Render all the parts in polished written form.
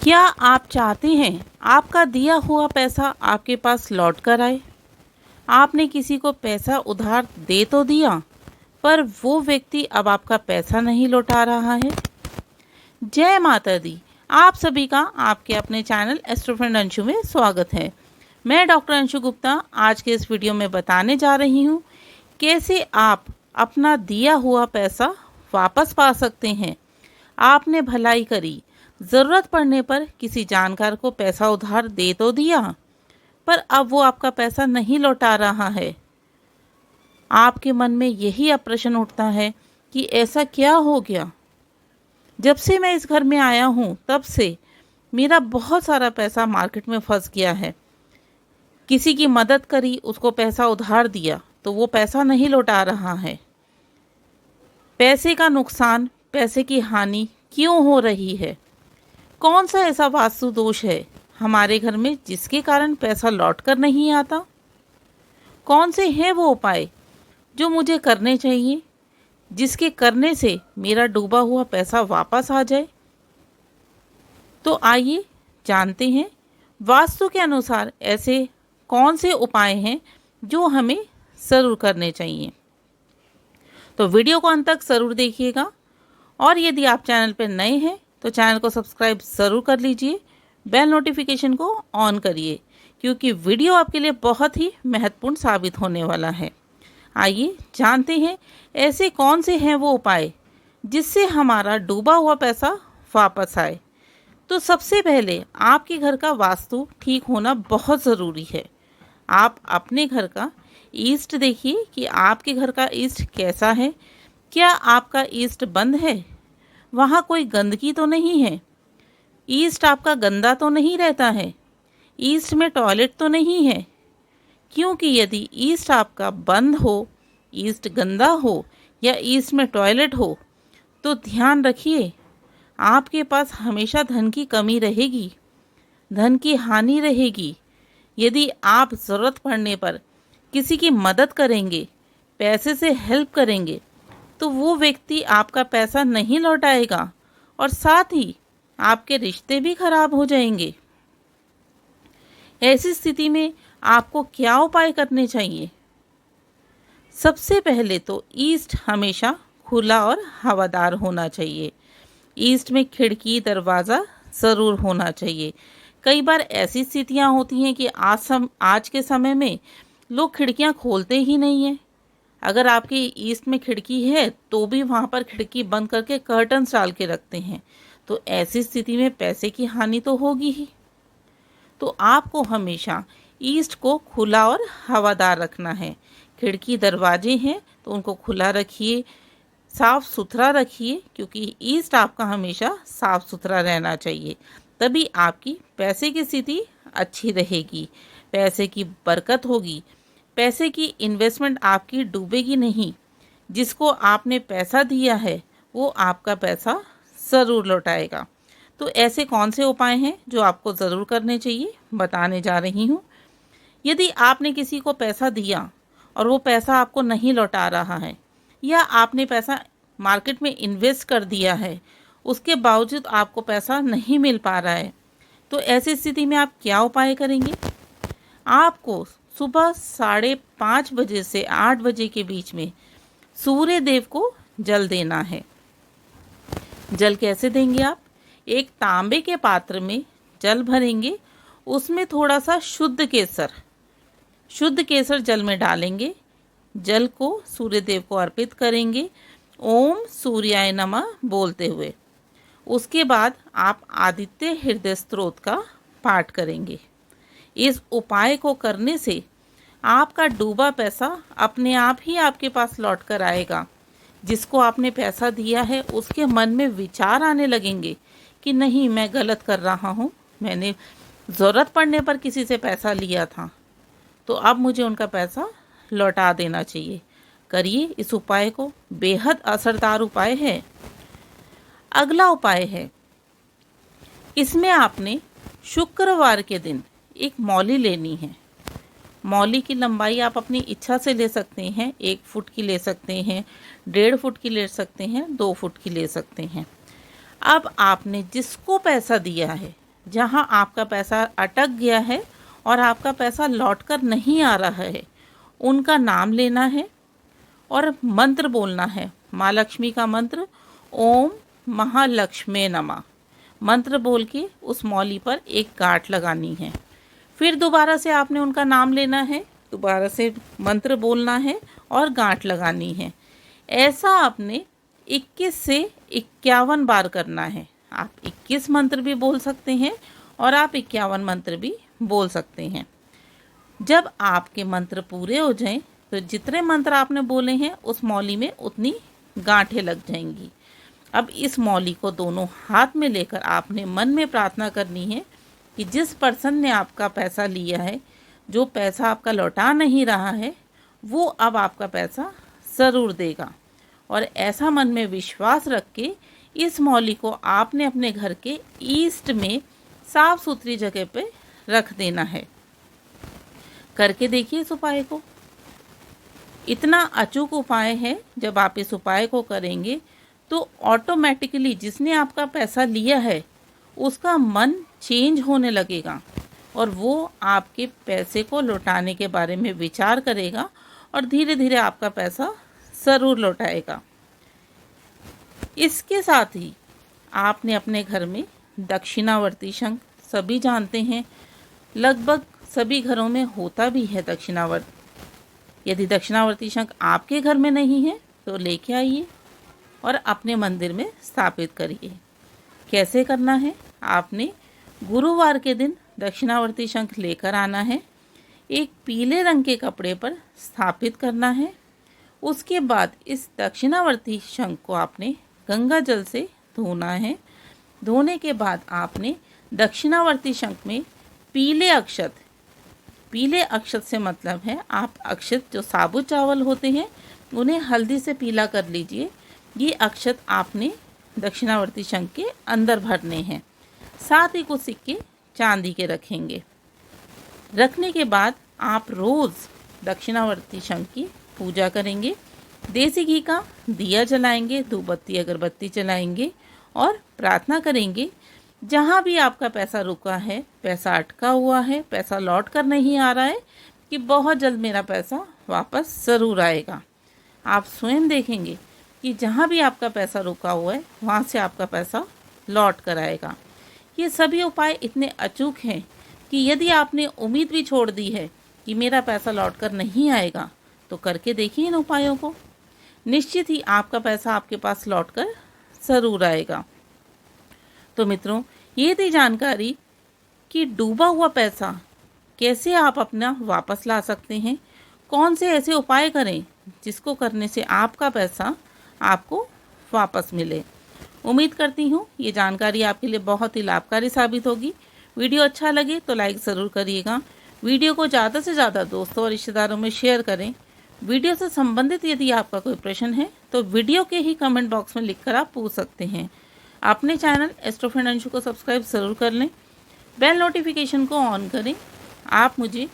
क्या आप चाहते हैं आपका दिया हुआ पैसा आपके पास लौट कर आए? आपने किसी को पैसा उधार दे तो दिया, पर वो व्यक्ति अब आपका पैसा नहीं लौटा रहा है। जय माता दी। आप सभी का आपके अपने चैनल एस्ट्रो फ्रेंड अंशु में स्वागत है। मैं डॉक्टर अंशु गुप्ता आज के इस वीडियो में बताने जा रही हूँ कैसे आप अपना दिया हुआ पैसा वापस पा सकते हैं। आपने भलाई करी, ज़रूरत पड़ने पर किसी जानकार को पैसा उधार दे तो दिया, पर अब वो आपका पैसा नहीं लौटा रहा है। आपके मन में यही अब प्रश्न उठता है कि ऐसा क्या हो गया। जब से मैं इस घर में आया हूँ तब से मेरा बहुत सारा पैसा मार्केट में फंस गया है। किसी की मदद करी, उसको पैसा उधार दिया तो वो पैसा नहीं लौटा रहा है। पैसे का नुकसान, पैसे की हानि क्यों हो रही है? कौन सा ऐसा वास्तु दोष है हमारे घर में जिसके कारण पैसा लौट कर नहीं आता? कौन से हैं वो उपाय जो मुझे करने चाहिए जिसके करने से मेरा डूबा हुआ पैसा वापस आ जाए? तो आइए जानते हैं वास्तु के अनुसार ऐसे कौन से उपाय हैं जो हमें ज़रूर करने चाहिए। तो वीडियो को अंत तक ज़रूर देखिएगा, और यदि आप चैनल पर नए हैं तो चैनल को सब्सक्राइब ज़रूर कर लीजिए, बेल नोटिफिकेशन को ऑन करिए, क्योंकि वीडियो आपके लिए बहुत ही महत्वपूर्ण साबित होने वाला है। आइए जानते हैं ऐसे कौन से हैं वो उपाय जिससे हमारा डूबा हुआ पैसा वापस आए। तो सबसे पहले आपके घर का वास्तु ठीक होना बहुत ज़रूरी है। आप अपने घर का ईस्ट देखिए कि आपके घर का ईस्ट कैसा है। क्या आपका ईस्ट बंद है? वहाँ कोई गंदगी तो नहीं है? ईस्ट आपका गंदा तो नहीं रहता है? ईस्ट में टॉयलेट तो नहीं है? क्योंकि यदि ईस्ट आपका बंद हो, ईस्ट गंदा हो या ईस्ट में टॉयलेट हो तो ध्यान रखिए आपके पास हमेशा धन की कमी रहेगी, धन की हानि रहेगी। यदि आप ज़रूरत पड़ने पर किसी की मदद करेंगे, पैसे से हेल्प करेंगे, तो वो व्यक्ति आपका पैसा नहीं लौटाएगा और साथ ही आपके रिश्ते भी खराब हो जाएंगे। ऐसी स्थिति में आपको क्या उपाय करने चाहिए? सबसे पहले तो ईस्ट हमेशा खुला और हवादार होना चाहिए। ईस्ट में खिड़की, दरवाज़ा ज़रूर होना चाहिए। कई बार ऐसी स्थितियां होती हैं कि आज के समय में लोग खिड़कियां खोलते ही नहीं हैं। अगर आपकी ईस्ट में खिड़की है तो भी वहाँ पर खिड़की बंद करके कर्टन्स डाल के रखते हैं, तो ऐसी स्थिति में पैसे की हानि तो होगी ही। तो आपको हमेशा ईस्ट को खुला और हवादार रखना है। खिड़की दरवाजे हैं तो उनको खुला रखिए, साफ़ सुथरा रखिए, क्योंकि ईस्ट आपका हमेशा साफ़ सुथरा रहना चाहिए। तभी आपकी पैसे की स्थिति अच्छी रहेगी, पैसे की बरकत होगी, पैसे की इन्वेस्टमेंट आपकी डूबेगी नहीं। जिसको आपने पैसा दिया है वो आपका पैसा ज़रूर लौटाएगा। तो ऐसे कौन से उपाय हैं जो आपको ज़रूर करने चाहिए, बताने जा रही हूँ। यदि आपने किसी को पैसा दिया और वो पैसा आपको नहीं लौटा रहा है, या आपने पैसा मार्केट में इन्वेस्ट कर दिया है, उसके बावजूद आपको पैसा नहीं मिल पा रहा है, तो ऐसी स्थिति में आप क्या उपाय करेंगे? आपको सुबह 5:30 बजे से 8 बजे के बीच में सूर्य देव को जल देना है। जल कैसे देंगे आप? एक तांबे के पात्र में जल भरेंगे, उसमें थोड़ा सा शुद्ध केसर जल में डालेंगे। जल को सूर्य देव को अर्पित करेंगे ओम सूर्याय नमः बोलते हुए। उसके बाद आप आदित्य हृदय स्तोत्र का पाठ करेंगे। इस उपाय को करने से आपका डूबा पैसा अपने आप ही आपके पास लौट कर आएगा। जिसको आपने पैसा दिया है उसके मन में विचार आने लगेंगे कि नहीं, मैं गलत कर रहा हूँ, मैंने ज़रूरत पड़ने पर किसी से पैसा लिया था, तो अब मुझे उनका पैसा लौटा देना चाहिए। करिए इस उपाय को, बेहद असरदार उपाय है। अगला उपाय है, इसमें आपने शुक्रवार के दिन एक मौली लेनी है। मौली की लंबाई आप अपनी इच्छा से ले सकते हैं, 1 फुट की ले सकते हैं, 1.5 फुट की ले सकते हैं, 2 फुट की ले सकते हैं। अब आपने जिसको पैसा दिया है जहां आपका पैसा अटक गया है और आपका पैसा लौटकर नहीं आ रहा है, उनका नाम लेना है और मंत्र बोलना है। माँ लक्ष्मी का मंत्र, ओम महालक्ष्मी नमः, मंत्र बोल के उस मौली पर एक गांठ लगानी है। फिर दोबारा से आपने उनका नाम लेना है, दोबारा से मंत्र बोलना है और गांठ लगानी है। ऐसा आपने 21 से 51 बार करना है। आप 21 मंत्र भी बोल सकते हैं और आप 51 मंत्र भी बोल सकते हैं। जब आपके मंत्र पूरे हो जाएं, तो जितने मंत्र आपने बोले हैं उस मौली में उतनी गांठें लग जाएंगी। अब इस मौली को दोनों हाथ में लेकर आपने मन में प्रार्थना करनी है कि जिस पर्सन ने आपका पैसा लिया है, जो पैसा आपका लौटा नहीं रहा है, वो अब आपका पैसा ज़रूर देगा। और ऐसा मन में विश्वास रख के इस मौली को आपने अपने घर के ईस्ट में साफ सुथरी जगह पे रख देना है। करके देखिए इस उपाय को। इतना अचूक उपाय है, जब आप इस उपाय को करेंगे तो ऑटोमेटिकली जिसने आपका पैसा लिया है उसका मन चेंज होने लगेगा और वो आपके पैसे को लौटाने के बारे में विचार करेगा और धीरे धीरे आपका पैसा ज़रूर लौटाएगा। इसके साथ ही आपने अपने घर में दक्षिणावर्ती शंख, सभी जानते हैं, लगभग सभी घरों में होता भी है दक्षिणावर्त। यदि दक्षिणावर्ती शंख आपके घर में नहीं है तो लेके आइए और अपने मंदिर में स्थापित करिए। कैसे करना है? आपने गुरुवार के दिन दक्षिणावर्ती शंख लेकर आना है, एक पीले रंग के कपड़े पर स्थापित करना है। उसके बाद इस दक्षिणावर्ती शंख को आपने गंगा जल से धोना है। धोने के बाद आपने दक्षिणावर्ती शंख में पीले अक्षत से मतलब है आप अक्षत जो साबुत चावल होते हैं उन्हें हल्दी से पीला कर लीजिए। ये अक्षत आपने दक्षिणावर्ती शंख के अंदर भरने हैं। साथ ही कुछ सिक्के चांदी के रखेंगे। रखने के बाद आप रोज़ दक्षिणावर्ती शंख की पूजा करेंगे। देसी घी का दिया जलाएंगे, धूपबत्ती अगरबत्ती जलाएंगे और प्रार्थना करेंगे, जहाँ भी आपका पैसा रुका है, पैसा अटका हुआ है, पैसा लौट कर नहीं आ रहा है, कि बहुत जल्द मेरा पैसा वापस ज़रूर आएगा। आप स्वयं देखेंगे कि जहाँ भी आपका पैसा रुका हुआ है वहाँ से आपका पैसा लौट कर आएगा। ये सभी उपाय इतने अचूक हैं कि यदि आपने उम्मीद भी छोड़ दी है कि मेरा पैसा लौट कर नहीं आएगा, तो करके देखिए इन उपायों को। निश्चित ही आपका पैसा आपके पास लौट कर ज़रूर आएगा। तो मित्रों, ये थी जानकारी कि डूबा हुआ पैसा कैसे आप अपना वापस ला सकते हैं, कौन से ऐसे उपाय करें जिसको करने से आपका पैसा आपको वापस मिले। उम्मीद करती हूँ ये जानकारी आपके लिए बहुत ही लाभकारी साबित होगी। वीडियो अच्छा लगे तो लाइक ज़रूर करिएगा। वीडियो को ज़्यादा से ज़्यादा दोस्तों और रिश्तेदारों में शेयर करें। वीडियो से संबंधित यदि आपका कोई प्रश्न है तो वीडियो के ही कमेंट बॉक्स में लिखकर आप पूछ सकते हैं। अपने चैनल एस्ट्रो फ्रेंड अंशु को सब्सक्राइब ज़रूर कर लें, बेल नोटिफिकेशन को ऑन करें। आप मुझे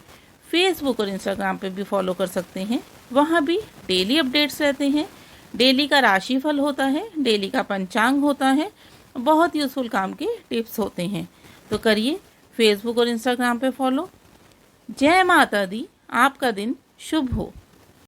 फेसबुक और इंस्टाग्राम पे भी फॉलो कर सकते हैं, वहाँ भी डेली अपडेट्स रहते हैं। डेली का राशिफल होता है, डेली का पंचांग होता है, बहुत यूज़फुल काम के टिप्स होते हैं। तो करिए फेसबुक और इंस्टाग्राम पे फॉलो। जय माता दी, आपका दिन शुभ हो।